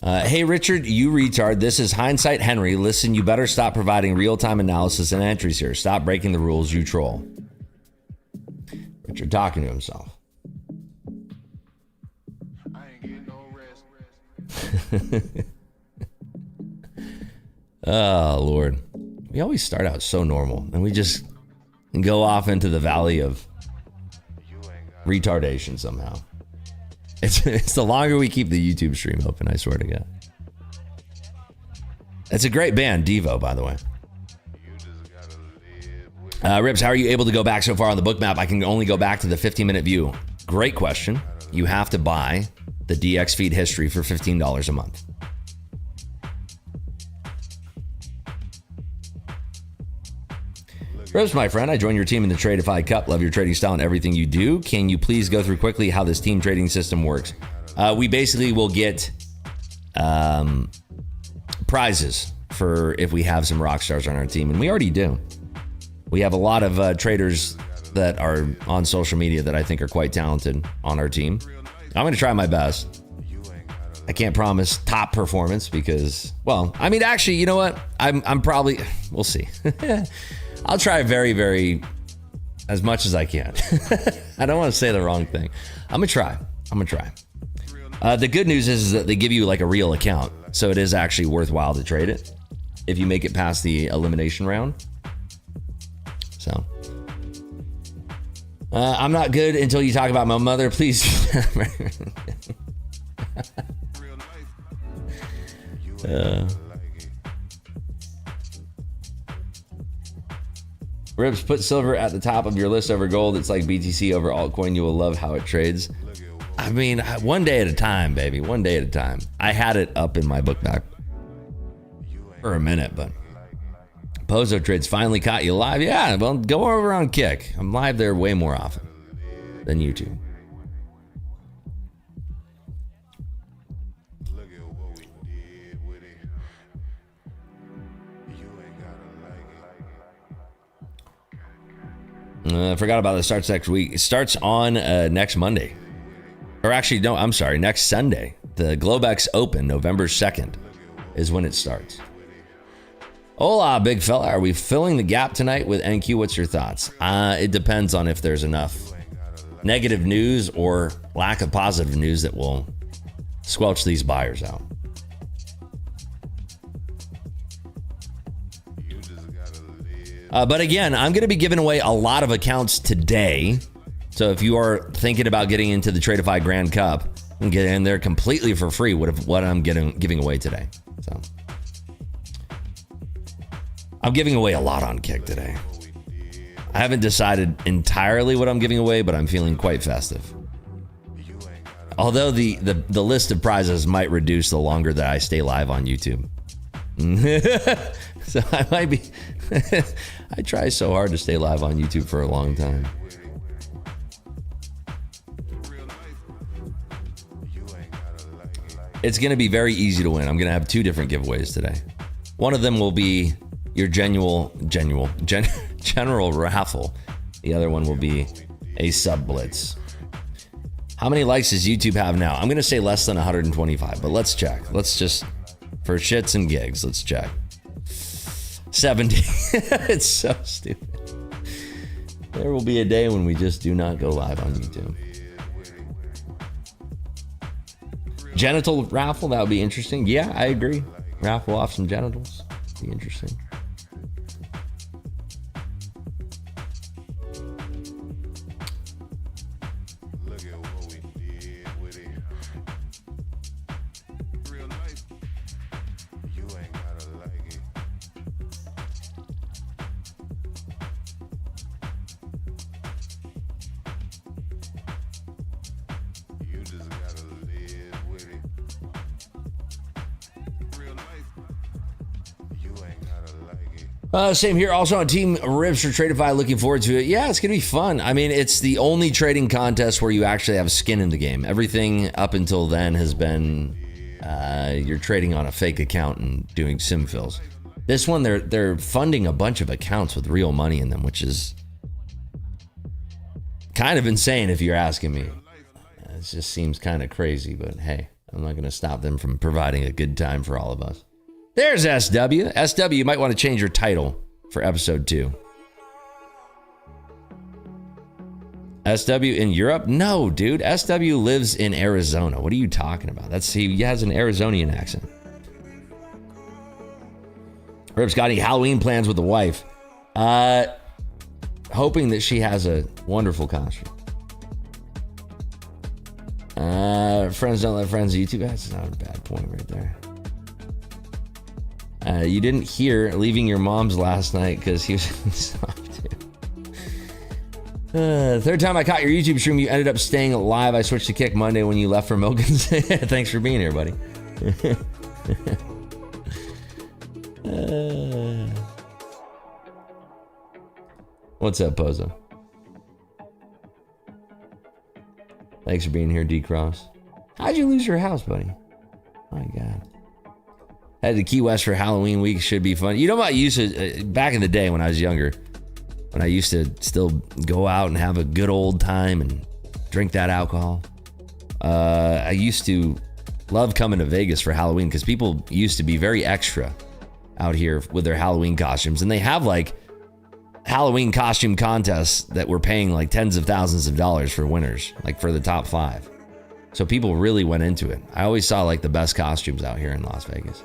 Hey, Richard, you retard. This is Hindsight Henry. Listen, you better stop providing real-time analysis and entries here. Stop breaking the rules, you troll. Richard talking to himself. I ain't getting no rest. Oh, Lord. We always start out so normal, and we just go off into the valley of retardation somehow. It's the longer we keep the YouTube stream open, I swear to God. It's a great band, Devo, by the way. Rips, how are you able to go back so far on the book map? I can only go back to the 15-minute view. Great question. You have to buy the DX feed history for $15 a month. Rips, my friend, I joined your team in the Tradeify Cup. Love your trading style and everything you do. Can you please go through quickly how this team trading system works? We basically will get prizes for if we have some rock stars on our team, and we already do. We have a lot of traders that are on social media that I think are quite talented on our team. I'm going to try my best. I can't promise top performance because, well, I mean, actually, you know what? I'm probably, we'll see. I'll try very, as much as I can. I don't want to say the wrong thing. I'm going to try. The good news is that they give you like a real account. So it is actually worthwhile to trade it if you make it past the elimination round. So I'm not good until you talk about my mother, please. Rips, put silver at the top of your list over gold. It's like BTC over altcoin. You will love how it trades. I mean, one day at a time, baby. One day at a time. I had it up in my book bag for a minute, but Pozo Trades finally caught you live. Yeah, well, go over on Kick. I'm live there way more often than YouTube. I forgot about it. It starts next week. It starts on next Monday. Or actually, no, I'm sorry, next Sunday. The Globex Open, November 2nd, is when it starts. Hola, big fella. Are we filling the gap tonight with NQ? What's your thoughts? It depends on if there's enough negative news or lack of positive news that will squelch these buyers out. But again, I'm going to be giving away a lot of accounts today. So if you are thinking about getting into the Tradeify Grand Cup, you can get in there completely for free. What I'm giving away today. So I'm giving away a lot on Kick today. I haven't decided entirely what I'm giving away, but I'm feeling quite festive. Although the list of prizes might reduce the longer that I stay live on YouTube. So I might be... I try so hard to stay live on YouTube for a long time. It's going to be very easy to win. I'm going to have 2 different giveaways today. One of them will be your general raffle. The other one will be a sub blitz. How many likes does YouTube have now? I'm going to say less than 125, but let's check. Let's just, for shits and gigs, let's check. 70. It's so stupid. There will be a day when we just do not go live on YouTube. Genital raffle, that would be interesting. Yeah, I agree. Raffle off some genitals. Be interesting. Same here. Also on Team Ribs for Tradeify. Looking forward to it. Yeah, it's going to be fun. I mean, it's the only trading contest where you actually have skin in the game. Everything up until then has been you're trading on a fake account and doing sim fills. This one, they're funding a bunch of accounts with real money in them, which is kind of insane if you're asking me. It just seems kind of crazy, but hey, I'm not going to stop them from providing a good time for all of us. There's SW. SW, you might want to change your title for episode 2. SW in Europe? No, dude. SW lives in Arizona. What are you talking about? He has an Arizonian accent. Rip's got any Halloween plans with the wife? Hoping that she has a wonderful costume. Friends don't let friends YouTube. That's not a bad point right there. You didn't hear leaving your mom's last night because he was soft. Third time I caught your YouTube stream, you ended up staying live. I switched to Kick Monday when you left for Milkins. Thanks for being here, buddy. What's up, Pozo? Thanks for being here, D-Cross. How'd you lose your house, buddy? My God. Headed to Key West for Halloween week. Should be fun. You know what I used to, back in the day when I was younger, when I used to still go out and have a good old time and drink that alcohol. I used to love coming to Vegas for Halloween because people used to be very extra out here with their Halloween costumes. And they have like Halloween costume contests that were paying like tens of thousands of dollars for winners, like for the top 5. So people really went into it. I always saw like the best costumes out here in Las Vegas.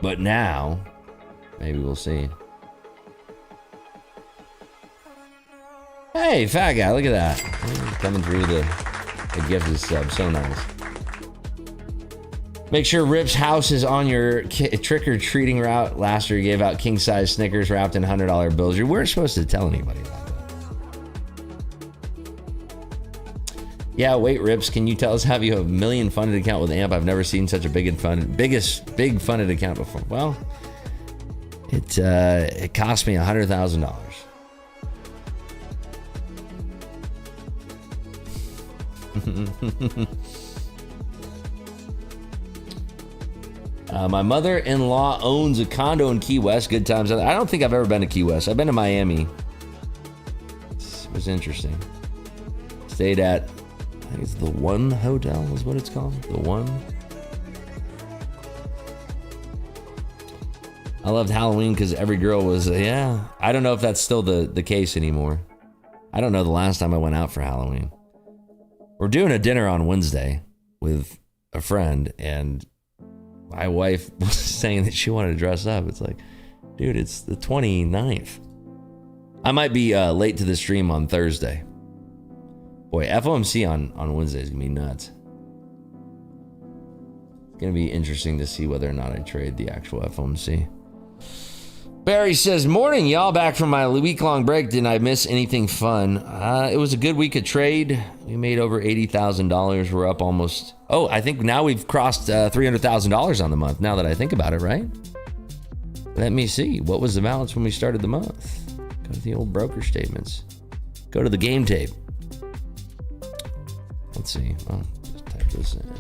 But now, maybe we'll see. Hey, fat guy, look at that. Coming through the gifted sub, so nice. Make sure Rip's house is on your trick-or-treating route. Last year, you gave out king-size Snickers wrapped in $100 bills. You weren't supposed to tell anybody about that. Yeah, wait, Rips, can you tell us how you have a million funded account with AMP? I've never seen such a big funded account before. Well, it cost me $100,000. My mother-in-law owns a condo in Key West. Good times. I don't think I've ever been to Key West. I've been to Miami. It was interesting. Stayed at, I think it's the One Hotel is what it's called. The One. I loved Halloween because every girl was, yeah. I don't know if that's still the case anymore. I don't know the last time I went out for Halloween. We're doing a dinner on Wednesday with a friend, and my wife was saying that she wanted to dress up. It's like, Dude, it's the 29th. I might be late to the stream on Thursday. Boy, FOMC on Wednesday is going to be nuts. It's going to be interesting to see whether or not I trade the actual FOMC. Barry says, morning, y'all. Back from my week-long break. Didn't I miss anything fun? It was a good week of trade. We made over $80,000. We're up almost... Oh, I think now we've crossed $300,000 on the month, now that I think about it, right? Let me see. What was the balance when we started the month? Go to the old broker statements. Go to the game tape. Let's see. Oh, just type this in.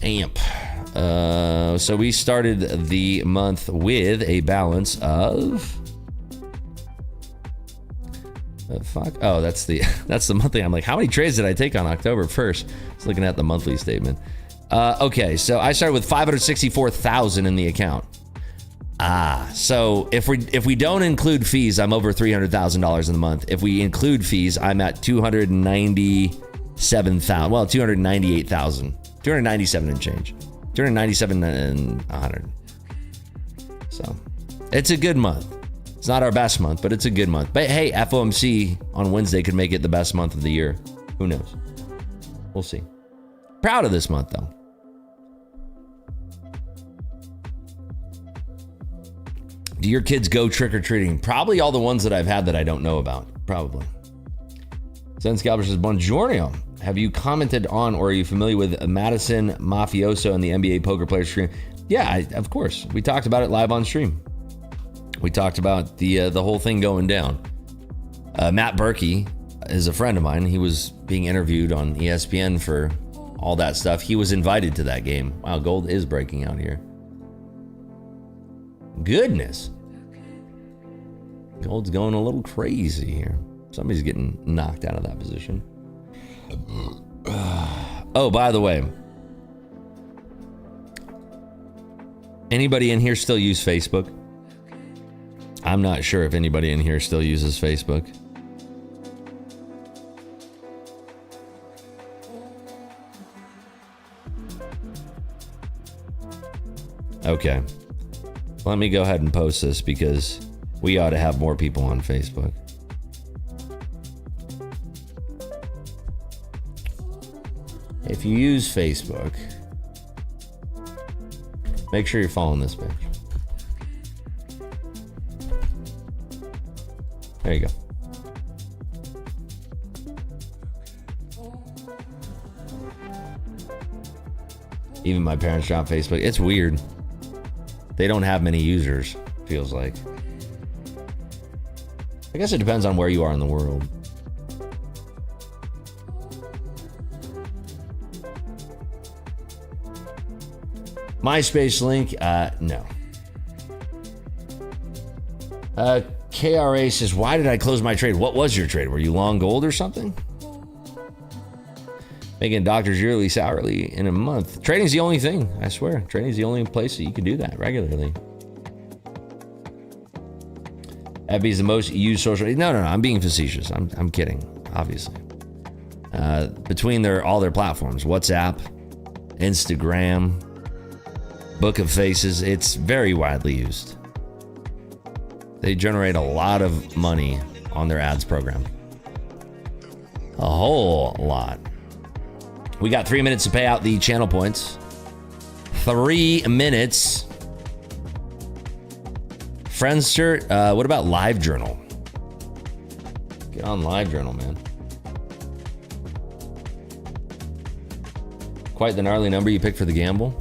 AMP. So we started the month with a balance of... fuck. Oh, that's the monthly. I'm like, how many trades did I take on October 1st? I was looking at the monthly statement. Okay, so I started with 564,000 in the account. So if we don't include fees, I'm over $300,000 in the month. If we include fees, I'm at 297,000. Well, 298,000. 297 and change. 297 and 100. So it's a good month. It's not our best month, but it's a good month. But hey, FOMC on Wednesday could make it the best month of the year. Who knows? We'll see. Proud of this month, though. Do your kids go trick-or-treating? Probably all the ones that I've had that I don't know about. Probably. Zen Scalper says, Buongiorno. Have you commented on or are you familiar with Madison Mafioso and the NBA poker player stream? Yeah, of course. We talked about it live on stream. We talked about the whole thing going down. Matt Berkey is a friend of mine. He was being interviewed on ESPN for all that stuff. He was invited to that game. Wow, gold is breaking out here. Goodness. Gold's going a little crazy here. Somebody's getting knocked out of that position. Oh, by the way, anybody in here still use Facebook? I'm not sure if anybody in here still uses Facebook. Okay. Let me go ahead and post this because we ought to have more people on Facebook. If you use Facebook, make sure you're following this page. There you go. Even my parents drop Facebook. It's weird. They don't have many users, feels like. I guess it depends on where you are in the world. MySpace link? No. KRA says, why did I close my trade? What was your trade? Were you long gold or something? Making doctors yearly salary in a month. Trading's the only thing, I swear. Trading's the only place that you can do that regularly. FB's the most used social... No, I'm being facetious. I'm kidding, obviously. Between all their platforms, WhatsApp, Instagram, Book of Faces, it's very widely used. They generate a lot of money on their ads program. A whole lot. We got 3 minutes to pay out the channel points. 3 minutes. Friendster, what about LiveJournal? Get on LiveJournal, man. Quite the gnarly number you picked for the gamble.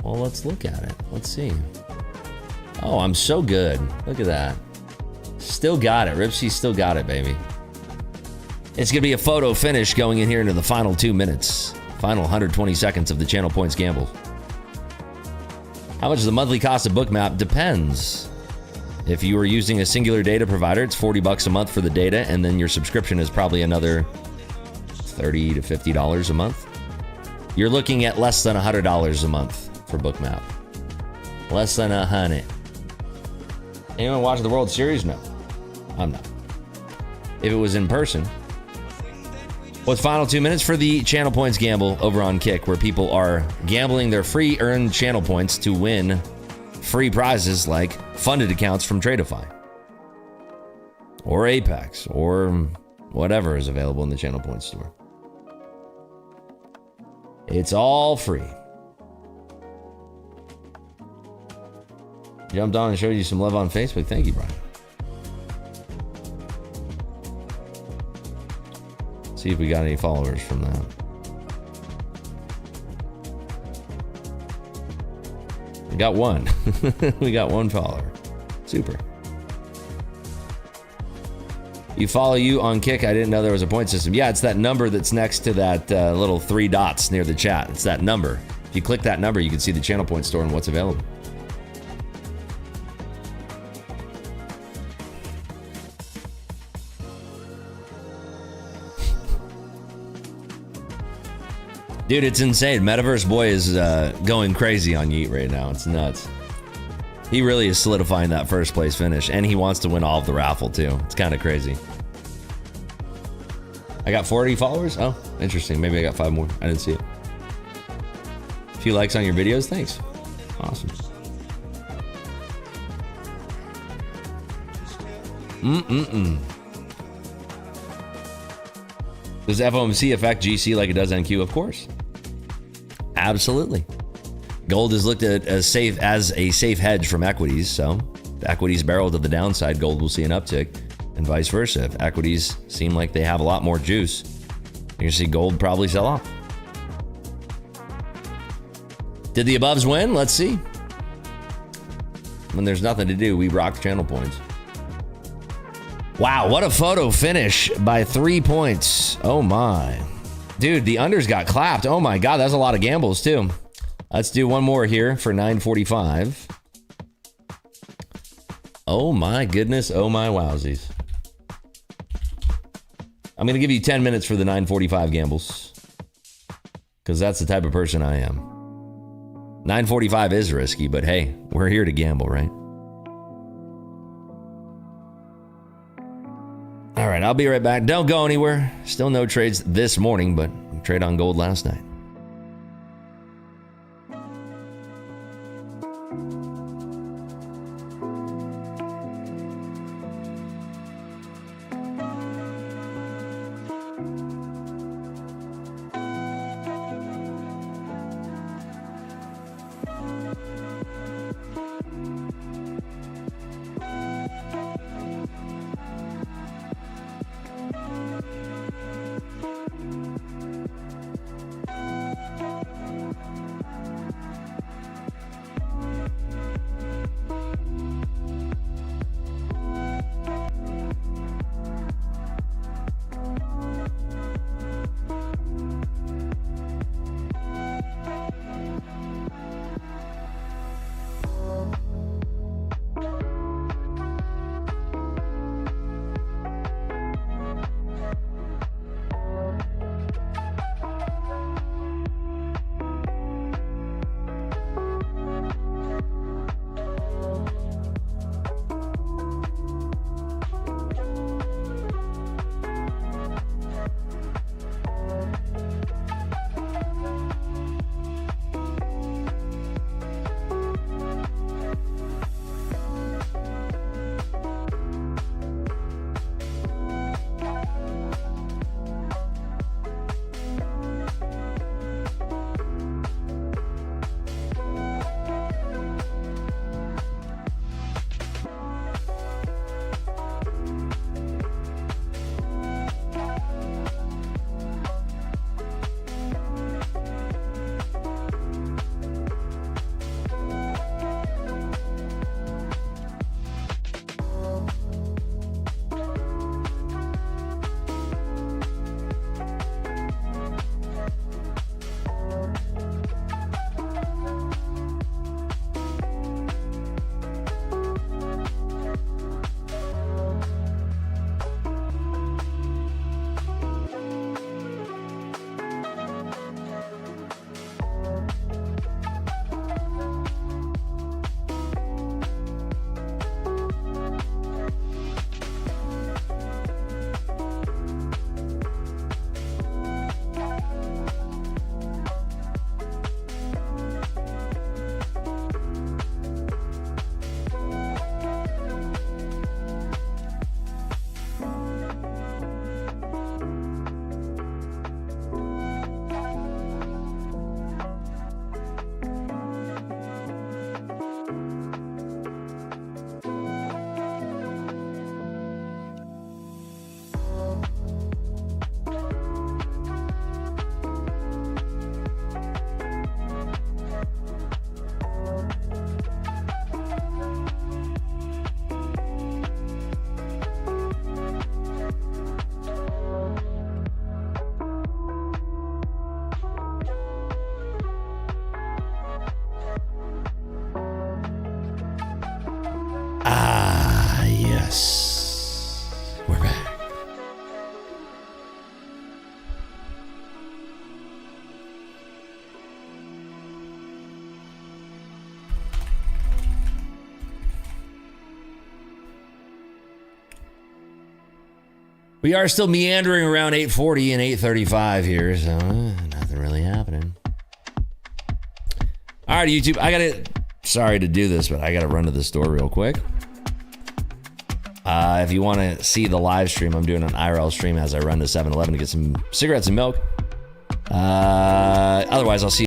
Well, let's look at it. Let's see. Oh, I'm so good. Look at that. Still got it. Ripsy still got it, baby. It's going to be a photo finish going in here into the final 2 minutes. Final 120 seconds of the channel points gamble. How much is the monthly cost of Bookmap? Depends. If you are using a singular data provider, it's $40 a month for the data, and then your subscription is probably another $30 to $50 a month. You're looking at less than $100 a month for Bookmap. Less than $100. Anyone watching the World Series? No, I'm not. If it was in person. What's final 2 minutes for the channel points gamble over on Kick, where people are gambling their free earned channel points to win free prizes like funded accounts from Tradeify or Apex or whatever is available in the Channel Points store. It's all free. Jumped on and showed you some love on Facebook. Thank you, Brian. See if we got any followers from that. We got one. We got one follower. Super. You follow you on Kick. I didn't know there was a point system. Yeah, it's that number that's next to that little 3 dots near the chat. It's that number. If you click that number, you can see the Channel Point store and what's available. Dude, it's insane. Metaverse Boy is going crazy on Yeet right now. It's nuts. He really is solidifying that first place finish, and he wants to win all of the raffle too. It's kind of crazy. I got 40 followers? Oh, interesting. Maybe I got 5 more. I didn't see it. A few likes on your videos? Thanks. Awesome. Does FOMC affect GC like it does NQ? Of course. Absolutely. Gold is looked at as a safe hedge from equities, so if equities barrel to the downside, gold will see an uptick, and vice versa. If equities seem like they have a lot more juice, you're going to see gold probably sell off. Did the aboves win? Let's see. When there's nothing to do, we rock Channel Points. Wow, what a photo finish by 3 points. Oh my. Dude, the unders got clapped. Oh my God, that's a lot of gambles too. Let's do one more here for 945. Oh my goodness. Oh my wowsies. I'm going to give you 10 minutes for the 945 gambles, because that's the type of person I am. 945 is risky, but hey, we're here to gamble, right? All right, I'll be right back. Don't go anywhere. Still no trades this morning, but we trade on gold last night. Yes, we're back. We are still meandering around 840 and 835 here, so nothing really happening. All right, YouTube, sorry to do this, but I gotta run to the store real quick. If you want to see the live stream, I'm doing an IRL stream as I run to 7-Eleven to get some cigarettes and milk. Otherwise, I'll see you.